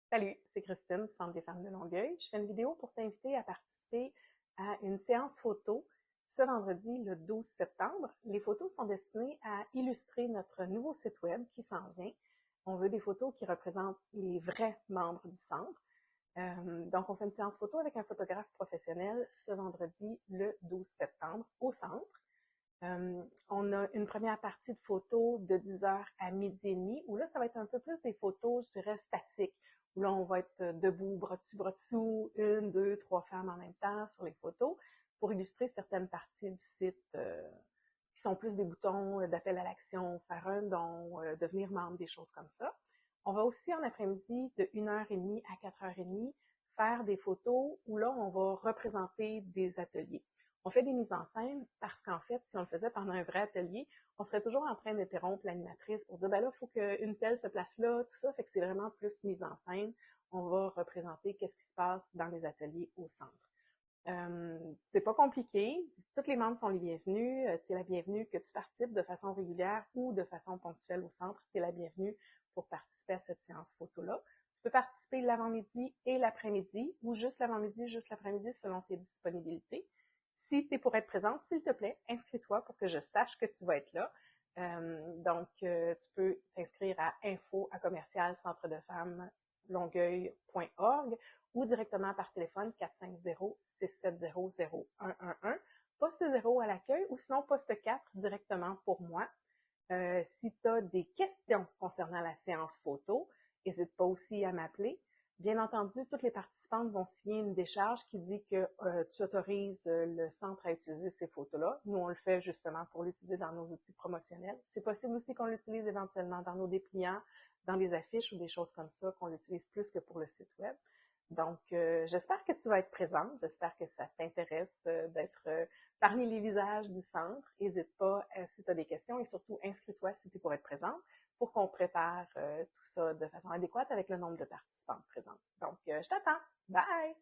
Salut, c'est Christine du Centre des femmes de Longueuil. Je fais une vidéo pour t'inviter à participer à une séance photo ce vendredi, le 12 septembre. Les photos sont destinées à illustrer notre nouveau site web qui s'en vient. On veut des photos qui représentent les vrais membres du centre. Donc, on fait une séance photo avec un photographe professionnel ce vendredi, le 12 septembre, au centre. On a une première partie de photos de 10 heures à midi et demi, où là, ça va être un peu plus des photos, je dirais, statiques, où là, on va être debout, bras dessous, une, deux, trois femmes en même temps sur les photos, pour illustrer certaines parties du site qui sont plus des boutons d'appel à l'action, faire un don, devenir membre, des choses comme ça. On va aussi en après-midi de 1h30 à 4h30 faire des photos où là, on va représenter des ateliers. On fait des mises en scène parce qu'en fait, si on le faisait pendant un vrai atelier, on serait toujours en train d'interrompre l'animatrice pour dire, ben là, il faut qu'une telle se place là, tout ça. Fait que c'est vraiment plus mise en scène. On va représenter qu'est-ce qui se passe dans les ateliers au centre. C'est pas compliqué. Tous les membres sont les bienvenus. Tu es la bienvenue que tu participes de façon régulière ou de façon ponctuelle au centre. Tu es la bienvenue pour participer à cette séance photo-là. Tu peux participer l'avant-midi et l'après-midi ou juste l'avant-midi, juste l'après-midi selon tes disponibilités. Si tu es pour être présente, s'il te plaît, inscris-toi pour que je sache que tu vas être là. Tu peux t'inscrire à info@commercial-centre-de-femmes-longueuil.org ou directement par téléphone 450-670-0111. Poste 0 à l'accueil ou sinon poste 4 directement pour moi. Si tu as des questions concernant la séance photo, n'hésite pas aussi à m'appeler. Bien entendu, toutes les participantes vont signer une décharge qui dit que tu autorises le centre à utiliser ces photos-là. Nous, on le fait justement pour l'utiliser dans nos outils promotionnels. C'est possible aussi qu'on l'utilise éventuellement dans nos dépliants, dans les affiches ou des choses comme ça, qu'on l'utilise plus que pour le site web. Donc, j'espère que tu vas être présente. J'espère que ça t'intéresse d'être parmi les visages du centre. N'hésite pas si tu as des questions et surtout inscris-toi si tu es pour être présente pour qu'on prépare tout ça de façon adéquate avec le nombre de participantes présentes. Donc, je t'attends. Bye!